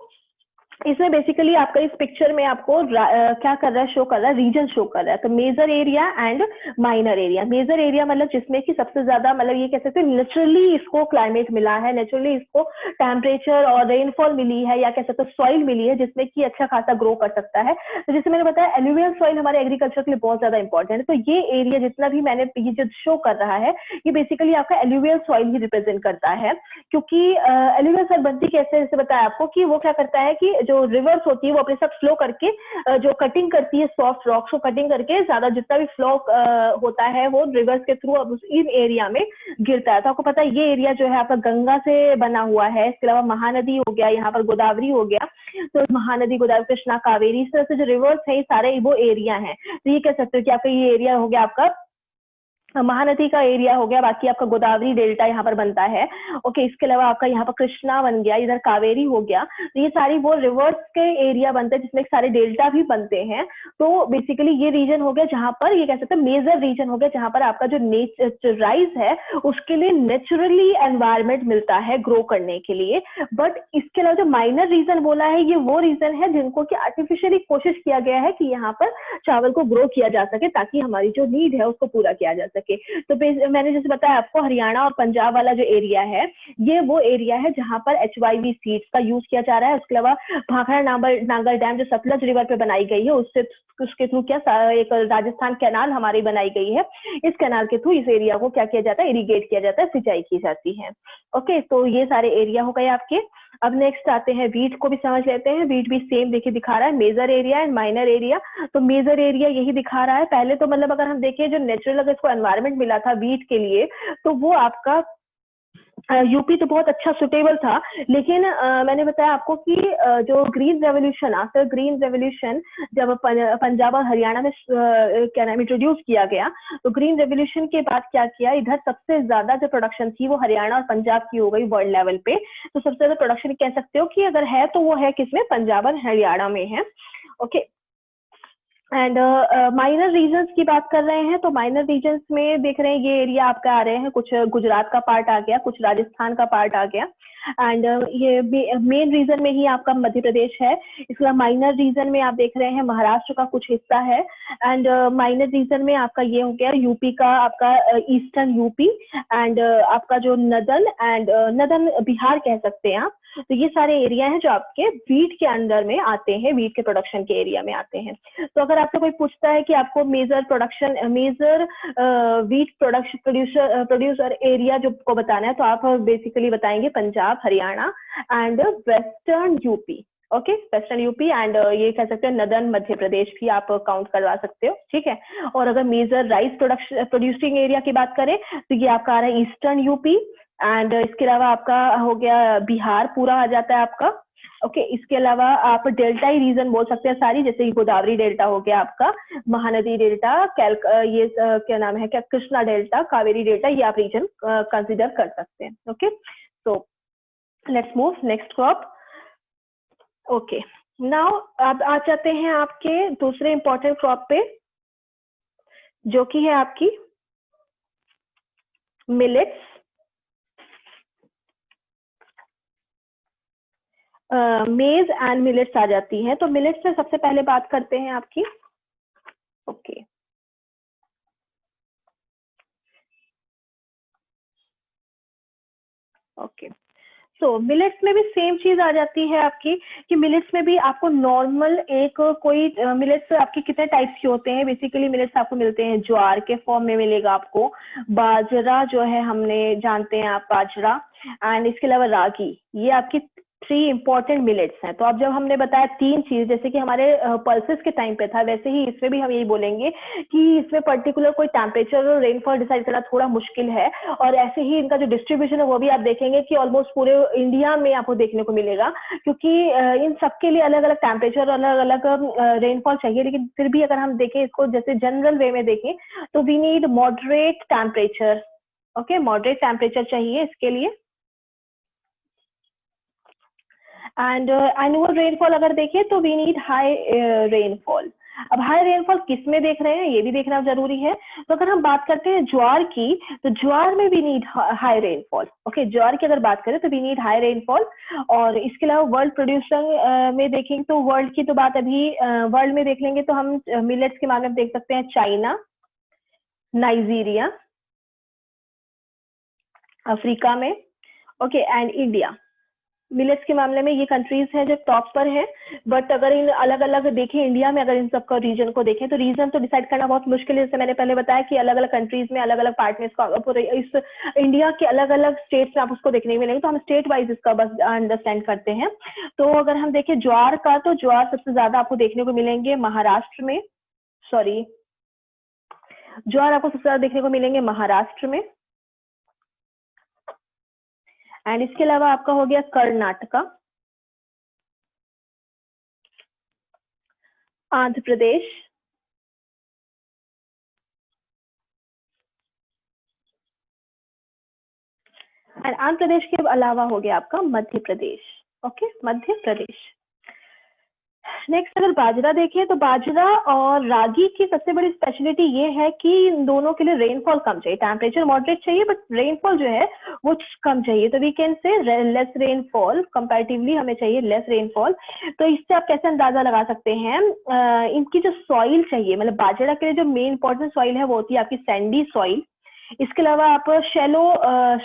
इसमें बेसिकली आपका इस पिक्चर में आपको क्या कर रहा है, शो कर रहा है, रीजन शो कर रहा है। तो major area and minor area. Major area मतलब जिसमें कि सबसे ज्यादा मतलब ये कह सकते हैं नेचुरली इसको क्लाइमेट मिला है, नेचुरली इसको टेम्परेचर और रेनफॉल मिली है, या कह सकते हैं सॉइल मिली है जिसमें कि अच्छा खासा ग्रो कर सकता है। तो जैसे मैंने बताया एलुवियल सॉइल हमारे एग्रीकल्चर के लिए बहुत ज्यादा इंपॉर्टेंट है। तो ये एरिया जितना भी मैंने ये जो शो कर रहा है ये बेसिकली आपका एलुवियल सॉइल ही रिप्रेजेंट करता है। क्योंकि एलुवियल सॉइल बनती कैसे, जैसे बताया आपको कि वो क्या करता है कि जो रिवर्स होती है वो अपने साथ फ्लो करके जो कटिंग करती है सॉफ्ट रॉक्स को कटिंग करके ज्यादा जितना भी फ्लो होता है वो रिवर्स के थ्रू अब इन एरिया में गिरता है। तो आपको पता है ये एरिया जो है आपका गंगा से बना हुआ है, इसके अलावा महानदी हो गया, यहाँ पर गोदावरी हो गया, तो महानदी, गोदावरी, कृष्णा, कावेरी, इस तरह से जो रिवर्स है ये सारे वो एरिया है। तो ये कह सकते हो कि आपका ये एरिया हो गया आपका महानदी का एरिया हो गया, बाकी आपका गोदावरी डेल्टा यहाँ पर बनता है। ओके, इसके अलावा आपका यहाँ पर कृष्णा बन गया, इधर कावेरी हो गया। तो ये सारी वो रिवर्स के एरिया बनते हैं जिसमें सारे डेल्टा भी बनते हैं। तो बेसिकली ये रीजन हो गया जहां पर ये कह सकते हैं मेजर रीजन हो गया जहां पर आपका जो नेचुरलाइज है उसके लिए नेचुरली एनवायरमेंट मिलता है ग्रो करने के लिए। बट इसके अलावा जो माइनर रीजन बोला है ये वो रीजन है जिनको कि आर्टिफिशियली कोशिश किया गया है कि यहाँ पर चावल को ग्रो किया जा सके ताकि हमारी जो नीड है उसको पूरा किया जा सके। तो मैंने जैसे बताया आपको हरियाणा और पंजाब वाला जो एरिया है ये वो एरिया है जहां पर HYV सीड्स का यूज किया जा रहा है। उसके अलावा भाखड़ा नांगल डैम जो सतलज रिवर पे बनाई गई है उसके थ्रू क्या एक राजस्थान कैनाल हमारी बनाई गई है, इस कैनाल के थ्रू इस एरिया को क्या किया जाता है, इरिगेट किया जाता है, सिंचाई की जाती है। ओके, तो ये सारे एरिया हो गए आपके। अब नेक्स्ट आते हैं वीट को भी समझ लेते हैं। वीट भी सेम देखिए दिखा रहा है major area and minor area. तो मेजर एरिया यही दिखा रहा है। पहले तो मतलब अगर हम देखें जो नेचुरल अगर इसको एनवायरनमेंट मिला था वीट के लिए तो वो आपका यूपी तो बहुत अच्छा सुटेबल था। लेकिन मैंने बताया आपको कि जो green revolution, after green revolution जब पंजाब और हरियाणा में क्या नाम इंट्रोड्यूस किया गया तो ग्रीन रेवोल्यूशन के बाद क्या किया, इधर सबसे ज्यादा जो प्रोडक्शन थी वो हरियाणा और पंजाब की हो गई वर्ल्ड लेवल पे। तो सबसे ज्यादा प्रोडक्शन कह सकते हो कि अगर है तो वो है किसमें, पंजाब और हरियाणा में है। ओके, एंड माइनर रीजन्स की बात कर रहे हैं तो माइनर रीजन्स में देख रहे हैं ये एरिया आपका आ रहे हैं, कुछ गुजरात का पार्ट आ गया, कुछ राजस्थान का पार्ट आ गया। एंड ये मेन रीजन में ही आपका मध्य प्रदेश है। इसका माइनर रीजन में आप देख रहे हैं महाराष्ट्र का कुछ हिस्सा है। एंड माइनर रीजन में आपका ये हो गया यूपी का, आपका ईस्टर्न यूपी एंड आपका जो नदन बिहार कह सकते हैं आप। तो ये सारे एरिया हैं जो आपके वीट के अंदर में आते हैं, वीट के प्रोडक्शन के एरिया में आते हैं। तो अगर आपसे कोई पूछता है कि आपको मेजर वीट प्रोड्यूसर एरिया जो को बताना है तो आप बेसिकली बताएंगे Punjab, Haryana and western UP. Okay, western UP and ये कह सकते हैं नदन मध्य प्रदेश भी आप काउंट करवा सकते हो, ठीक है। और अगर मेजर राइस प्रोड्यूसिंग एरिया की बात करें तो ये आपका आ रहा है ईस्टर्न यूपी एंड इसके अलावा आपका हो गया बिहार पूरा आ जाता है आपका। ओके, इसके अलावा आप डेल्टा ही रीजन बोल सकते हैं सारी, जैसे गोदावरी डेल्टा हो गया आपका, महानदी डेल्टा, ये क्या नाम है क्या, कृष्णा डेल्टा, कावेरी डेल्टा, ये आप रीजन कंसिडर कर सकते हैं। Okay, so let's move next crop. Okay, now अब आ जाते हैं आपके दूसरे इंपॉर्टेंट क्रॉप पे जो कि है आपकी मिलेट्स। मेज एंड मिलेट्स आ जाती हैं। तो मिलेट्स में सबसे पहले बात करते हैं आपकी। ओके, ओके, सो मिलेट्स में भी सेम चीज आ जाती है आपकी कि मिलेट्स में भी आपको नॉर्मल एक कोई मिलेट्स आपके कितने टाइप्स के होते हैं। बेसिकली मिलेट्स आपको मिलते हैं ज्वार के फॉर्म में मिलेगा आपको, बाजरा जो है हमने जानते हैं आप बाजरा, एंड इसके अलावा रागी, ये आपकी 3 इंपॉर्टेंट मिलेट्स हैं। तो अब जब हमने बताया 3 चीज, जैसे कि हमारे पल्सेस के टाइम पे था वैसे ही इसमें भी हम यही बोलेंगे कि इसमें पर्टिकुलर कोई टेम्परेचर और रेनफॉल डिसाइड करना थोड़ा मुश्किल है। और ऐसे ही इनका जो डिस्ट्रीब्यूशन है वो भी आप देखेंगे कि ऑलमोस्ट पूरे इंडिया में आपको देखने को मिलेगा, क्योंकि इन सबके लिए अलग अलग टेम्परेचर और अलग अलग रेनफॉल चाहिए। लेकिन फिर भी अगर हम देखें इसको जैसे जनरल वे में देखें तो we need moderate temperature. Okay, moderate temperature चाहिए इसके लिए। एंड एनुअल रेनफॉल अगर देखें तो वी नीड हाई रेनफॉल। अब हाई रेनफॉल किस में देख रहे हैं ये भी देखना जरूरी है। तो अगर हम बात करते हैं ज्वार की, तो ज्वार में भी नीड हाई रेनफॉल। ओके, ज्वार की अगर बात करें तो वी नीड हाई रेनफॉल। और इसके अलावा वर्ल्ड प्रोड्यूसर में देखेंगे तो वर्ल्ड की तो बात अभी वर्ल्ड में देख लेंगे तो हम मिलेट्स के मामले में देख सकते हैं चाइना, नाइजीरिया, अफ्रीका में, ओके, एंड इंडिया। मिलेट्स के मामले में ये कंट्रीज हैं जो टॉप पर है। बट अगर इन अलग अलग देखें इंडिया में, अगर इन सबका रीजन को देखें तो रीजन तो डिसाइड करना बहुत मुश्किल है। जैसे मैंने पहले बताया कि अलग अलग कंट्रीज में अलग अलग पार्ट में इसको इस इंडिया के अलग अलग स्टेट्स में आप उसको देखने मिलेंगे, तो हम स्टेट वाइज इसका बस अंडरस्टैंड करते हैं। तो अगर हम देखें ज्वार का, तो ज्वार सबसे ज्यादा आपको देखने को मिलेंगे महाराष्ट्र में, सॉरी, ज्वार आपको सबसे ज्यादा देखने को मिलेंगे महाराष्ट्र में। एंड इसके अलावा आपका हो गया कर्नाटका, आंध्र प्रदेश, एंड आंध्र प्रदेश के अलावा हो गया आपका मध्य प्रदेश। ओके, मध्य प्रदेश। नेक्स्ट अगर बाजरा देखें तो बाजरा और रागी की सबसे बड़ी स्पेशलिटी ये है कि इन दोनों के लिए रेनफॉल कम चाहिए। टेम्परेचर मॉडरेट चाहिए बट रेनफॉल जो है वो कम चाहिए। तो we can say less rainfall, comparatively हमें चाहिए लेस रेनफॉल। तो इससे आप कैसे अंदाजा लगा सकते हैं, इनकी जो सॉइल चाहिए, मतलब बाजरा के लिए जो मेन इंपॉर्टेंट सॉइल है वो होती है आपकी सैंडी सॉइल। इसके अलावा आप शैलो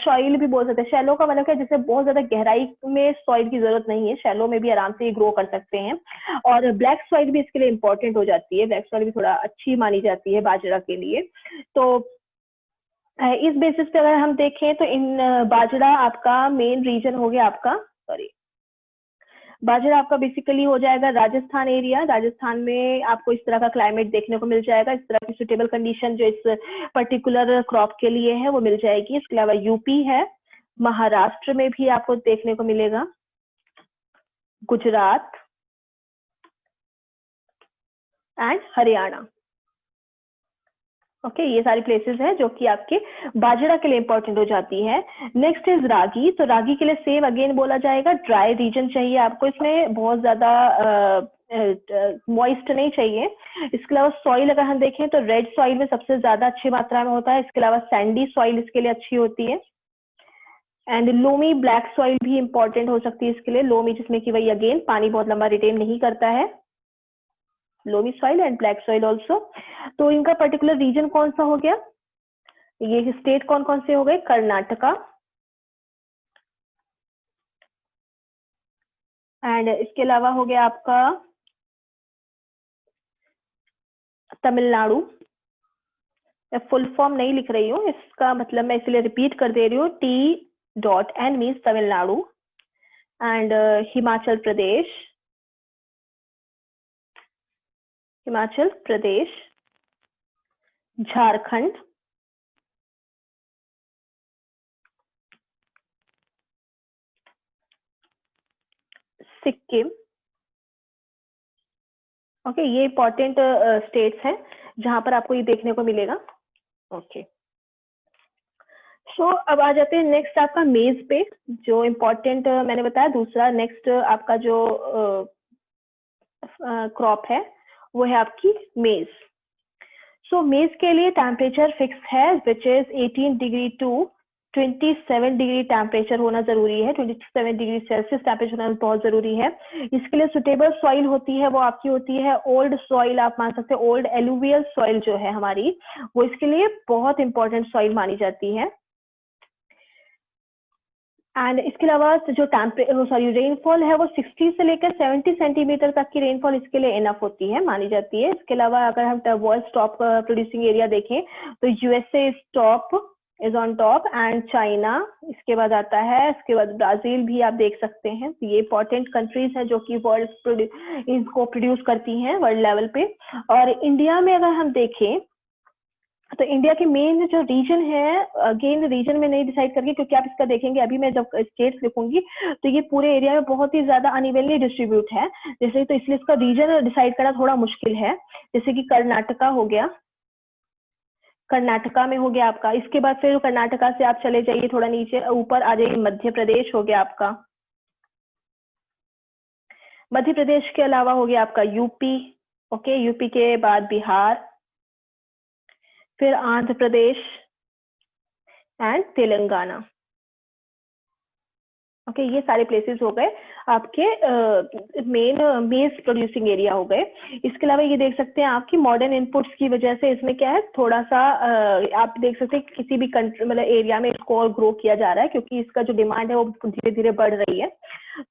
सॉइल भी बोल सकते हैं। शैलो का मतलब है जैसे बहुत ज्यादा गहराई में सॉइल की जरूरत नहीं है, शैलो में भी आराम से ग्रो कर सकते हैं। और ब्लैक सॉइल भी इसके लिए इंपॉर्टेंट हो जाती है, ब्लैक सॉइल भी थोड़ा अच्छी मानी जाती है बाजरा के लिए। तो इस बेसिस पे अगर हम देखें तो इन बाजरा आपका मेन रीजन हो गया आपका, सॉरी, बाजरा आपका बेसिकली हो जाएगा राजस्थान एरिया। राजस्थान में आपको इस तरह का क्लाइमेट देखने को मिल जाएगा, इस तरह की सुटेबल कंडीशन जो इस पर्टिकुलर क्रॉप के लिए है वो मिल जाएगी। इसके अलावा यूपी है, महाराष्ट्र में भी आपको देखने को मिलेगा, गुजरात एंड हरियाणा। ओके, ये सारी प्लेसेस हैं जो कि आपके बाजरा के लिए इंपॉर्टेंट हो जाती है। नेक्स्ट इज रागी। तो रागी के लिए सेम अगेन बोला जाएगा, ड्राई रीजन चाहिए आपको, इसमें बहुत ज्यादा मॉइस्ट नहीं चाहिए। इसके अलावा सॉइल अगर हम देखें तो रेड सॉइल में सबसे ज्यादा अच्छी मात्रा में होता है। इसके अलावा सैंडी सॉइल इसके लिए अच्छी होती है। एंड लोमी ब्लैक सॉइल भी इंपॉर्टेंट हो सकती है इसके लिए, लोमी जिसमें कि वही अगेन पानी बहुत लंबा रिटेन नहीं करता है, loamy soil and black soil also. तो इनका पर्टिकुलर रीजन कौन सा हो गया, ये स्टेट कौन कौन से हो गए, कर्नाटका, एंड इसके अलावा हो गया आपका तमिलनाडु। मैं फुल फॉर्म नहीं लिख रही हूँ, इसका मतलब मैं इसलिए रिपीट कर दे रही हूँ, T.N means Tamil Nadu. And Himachal Pradesh, Himachal Pradesh, Jharkhand, Sikkim. Okay, ये इंपॉर्टेंट स्टेट्स हैं जहां पर आपको ये देखने को मिलेगा। ओके, सो अब आ जाते हैं नेक्स्ट आपका मेज पे, जो इम्पोर्टेंट मैंने बताया। दूसरा नेक्स्ट आपका जो क्रॉप है वो है आपकी मेज। सो मेज के लिए टेम्परेचर फिक्स है, which is 18 degree to 27 degree temperature होना जरूरी है। 27 डिग्री सेल्सियस टेम्परेचर होना बहुत जरूरी है। इसके लिए सुटेबल सॉइल होती है वो आपकी होती है ओल्ड सॉइल, आप मान सकते हैं ओल्ड एलुवियल सॉइल जो है हमारी, वो इसके लिए बहुत इंपॉर्टेंट सॉइल मानी जाती है। एंड इसके अलावा जो रेनफॉल है वो 60 से लेकर 70 सेंटीमीटर तक की रेनफॉल इसके लिए इनफ होती है, मानी जाती है। इसके अलावा अगर हम वर्ल्ड टॉप प्रोड्यूसिंग एरिया देखें तो USA is on top and China इसके बाद आता है। इसके बाद ब्राजील भी आप देख सकते हैं। ये इंपॉर्टेंट कंट्रीज हैं जो कि वर्ल्ड इनको प्रोड्यूस करती हैं वर्ल्ड लेवल पे। और इंडिया में अगर हम देखें तो इंडिया के मेन जो रीजन है, अगेन रीजन में नहीं डिसाइड करके, क्योंकि आप इसका देखेंगे अभी मैं जब स्टेट्स लिखूंगी तो ये पूरे एरिया में बहुत ही ज्यादा अनइवनली डिस्ट्रीब्यूट है, जैसे तो इसलिए इसका रीजन डिसाइड करना थोड़ा मुश्किल है। जैसे कि कर्नाटका हो गया, कर्नाटका में हो गया आपका। इसके बाद फिर कर्नाटका से आप चले जाइए थोड़ा नीचे ऊपर आ जाइए, मध्य प्रदेश हो गया आपका। मध्य प्रदेश के अलावा हो गया आपका यूपी, ओके, यूपी के बाद बिहार, फिर आंध्र प्रदेश एंड तेलंगाना। ओके, ये सारे प्लेसेस हो गए आपके मेन मेज प्रोड्यूसिंग एरिया हो गए। इसके अलावा ये देख सकते हैं आपकी मॉडर्न इनपुट्स की वजह से इसमें क्या है, थोड़ा सा आप देख सकते हैं किसी भी कंट्री मतलब एरिया में इसको और ग्रो किया जा रहा है, क्योंकि इसका जो डिमांड है वो धीरे धीरे बढ़ रही है।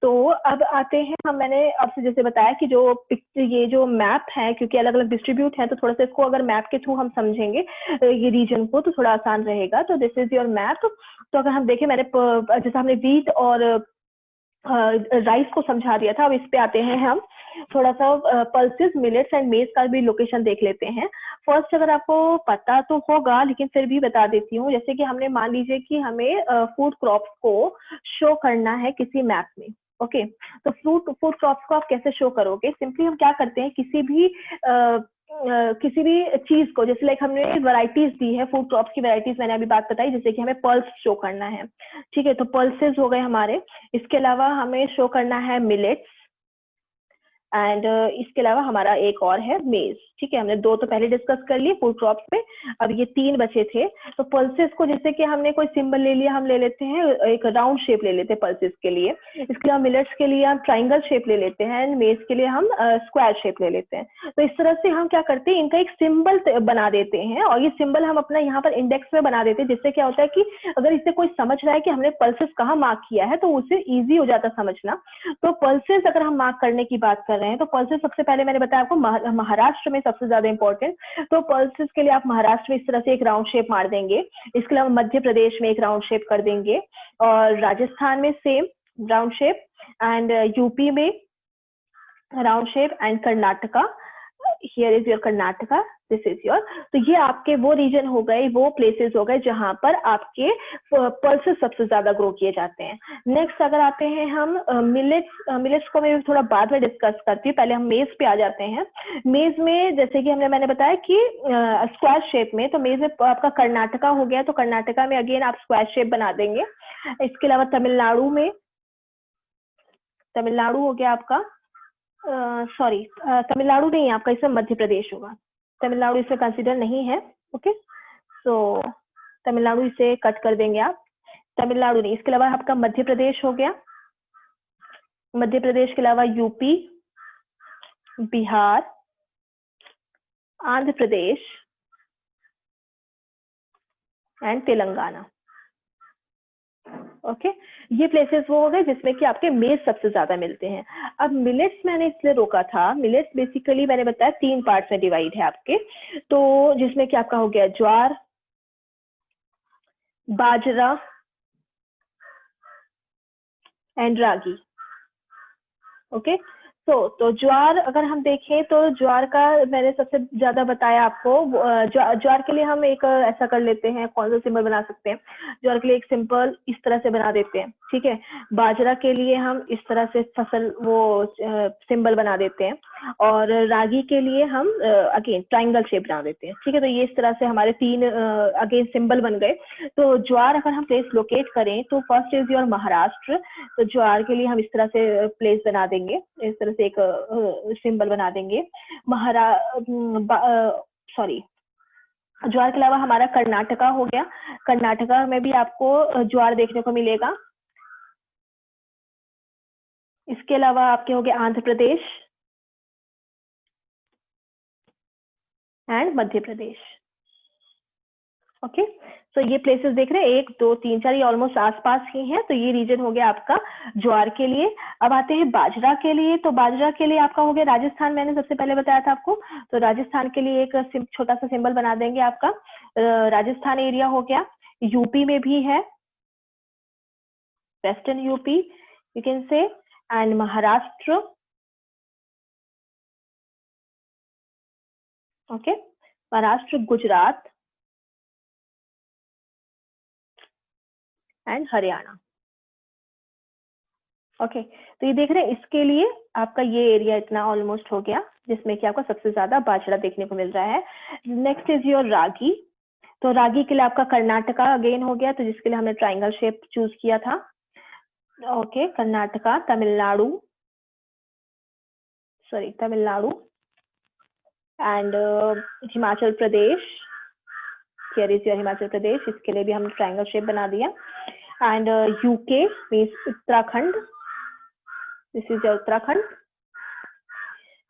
तो अब आते हैं हम, मैंने आपसे जैसे बताया कि जो ये जो मैप है, क्योंकि अलग अलग डिस्ट्रीब्यूट है, तो थोड़ा सा इसको अगर मैप के थ्रू हम समझेंगे ये रीजन को, तो थोड़ा आसान रहेगा। तो दिस इज योर मैप। तो अगर हम देखें, मैंने जैसे हमने वीट और राइस को समझा दिया था, अब इस पे आते हैं हम। थोड़ा सा पल्सेस, मिलेट्स एंड मेज का भी लोकेशन देख लेते हैं। फर्स्ट, अगर आपको पता तो होगा लेकिन फिर भी बता देती हूँ, जैसे कि हमने मान लीजिए कि हमें फूड क्रॉप्स को शो करना है किसी मैप में। ओके, तो फूड क्रॉप्स को आप कैसे शो करोगे? सिंपली हम क्या करते हैं, किसी भी चीज को, जैसे लाइक हमने वैरायटीज दी है, फूड क्रॉप्स की वैरायटीज मैंने अभी बात बताई, जैसे कि हमें पल्स शो करना है, ठीक है, तो पल्सेस हो गए हमारे। इसके अलावा हमें शो करना है मिलेट्स एंड इसके अलावा हमारा एक और है मेज। ठीक है, हमने दो तो पहले डिस्कस कर लिए फूड क्रॉप्स में, अब ये तीन बचे थे। तो पल्सेस को जैसे कि हमने कोई सिंबल ले लिया, हम ले लेते हैं एक राउंड शेप ले लेते हैं पल्सेस के लिए। इसके अलावा मिलेट्स के लिए हम ट्राइंगल शेप ले लेते हैं एंड मेज के लिए हम स्क्वायर शेप ले लेते हैं। तो इस तरह से हम क्या करते हैं, इनका एक सिंबल बना देते हैं और ये सिंबल हम अपना यहाँ पर इंडेक्स में बना देते हैं, जिससे क्या होता है कि अगर इससे कोई समझ रहा है कि हमने पल्सेस कहाँ मार्क किया है तो उसे ईजी हो जाता समझना। तो पल्सेस अगर हम मार्क करने की बात कर रहे हैं, तो पल्सेस सबसे पहले मैंने बताया आपको महाराष्ट्र में सबसे ज्यादा इंपॉर्टेंट। तो पल्सेस के लिए आप महाराष्ट्र में इस तरह से एक राउंड शेप मार देंगे। इसके अलावा मध्य प्रदेश में एक राउंड शेप कर देंगे और राजस्थान में same round shape and UP में round shape and Karnataka, here is your Karnataka, this is your. तो ये आपके वो रीजन हो गए, वो प्लेसेस हो गए जहां पर आपके पल्सेस सबसे ज्यादा ग्रो किए जाते हैं। नेक्स्ट अगर आते हैं हम मिलेट्स को मैं थोड़ा बाद में डिस्कस करती हूँ, पहले हम मेज पे आ जाते हैं। मेज में जैसे कि मैंने बताया कि स्क्वायर शेप में, तो मेज में आपका कर्नाटका हो गया, तो कर्नाटका में अगेन आप स्क्वायर शेप बना देंगे। इसके अलावा तमिलनाडु हो गया आपका, सॉरी तमिलनाडु नहीं है आपका, इसमें मध्य प्रदेश होगा, तमिलनाडु इसमें कंसिडर नहीं है। ओके, सो तमिलनाडु इसे कट कर देंगे आप, तमिलनाडु नहीं। इसके अलावा आपका मध्य प्रदेश हो गया, मध्य प्रदेश के अलावा UP, Bihar, Andhra Pradesh and Telangana. Okay, ये प्लेसेस वो हो गए जिसमें कि आपके मेज सबसे ज्यादा मिलते हैं। अब मिलेट्स मैंने इसलिए रोका था, मिलेट्स बेसिकली मैंने बताया तीन पार्ट्स में डिवाइड है आपके, तो जिसमें कि आपका हो गया ज्वार, बाजरा एंड रागी। ओके, तो ज्वार अगर हम देखें तो ज्वार का मैंने सबसे ज्यादा बताया आपको। ज्वार के लिए हम एक ऐसा कर लेते हैं, कौन सा सिंबल बना सकते हैं ज्वार के लिए, एक सिंपल इस तरह से बना देते हैं, ठीक है। बाजरा के लिए हम इस तरह से फसल वो सिंबल बना देते हैं और रागी के लिए हम अगेन ट्राइंगल शेप बना देते हैं, ठीक है। तो ये इस तरह से हमारे तीन अगेन सिंबल बन गए। तो ज्वार अगर हम प्लेस लोकेट करें तो फर्स्ट इज योर महाराष्ट्र, तो ज्वार के लिए हम इस तरह से प्लेस बना देंगे, इस तरह से एक सिंबल बना देंगे। सॉरी, ज्वार के अलावा हमारा कर्नाटका हो गया, कर्नाटका में भी आपको ज्वार देखने को मिलेगा। इसके अलावा आपके हो गए Andhra Pradesh and Madhya Pradesh. Okay, तो ये प्लेसेस देख रहे हैं, 1 2 3 4, ये ऑलमोस्ट आसपास ही हैं। तो ये रीजन हो गया आपका ज्वार के लिए। अब आते हैं बाजरा के लिए, तो बाजरा के लिए आपका हो गया राजस्थान, मैंने सबसे पहले बताया था आपको। तो राजस्थान के लिए एक छोटा सा सिंबल बना देंगे आपका, राजस्थान एरिया हो गया। यूपी में भी है, western UP you can say, and Maharashtra. Okay, Maharashtra, Gujarat and Haryana. Okay, तो ये देख रहे हैं, इसके लिए आपका ये एरिया इतना ऑलमोस्ट हो गया जिसमें कि आपका सबसे ज्यादा बाजरा देखने को मिल रहा है। नेक्स्ट इज योर रागी, तो रागी के लिए आपका कर्नाटका अगेन हो गया, तो जिसके लिए हमने ट्राइंगल शेप चूज किया था। Okay, Karnataka, Tamil Nadu, and Himachal Pradesh, here is your Himachal Pradesh, इसके लिए भी हम ट्रायंगल शेप बना दिया। And UK means Uttarakhand, this is your Uttarakhand.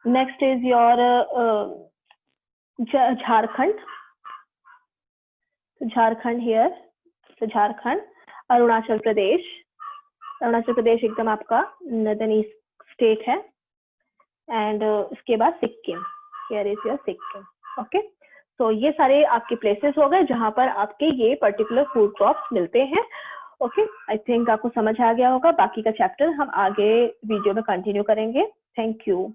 Next is your Jharkhand, Jharkhand here, तो झारखंड। अरुणाचल प्रदेश, अरुणाचल प्रदेश एकदम आपका नॉर्दर्न ईस्ट स्टेट है। एंड इसके बाद Sikkim, here is your Sikkim. Okay, तो ये सारे आपके प्लेसेस हो गए जहां पर आपके ये पर्टिकुलर फूड क्रॉप्स मिलते हैं। ओके, आई थिंक आपको समझ आ गया होगा। बाकी का चैप्टर हम आगे वीडियो में कंटिन्यू करेंगे। Thank you.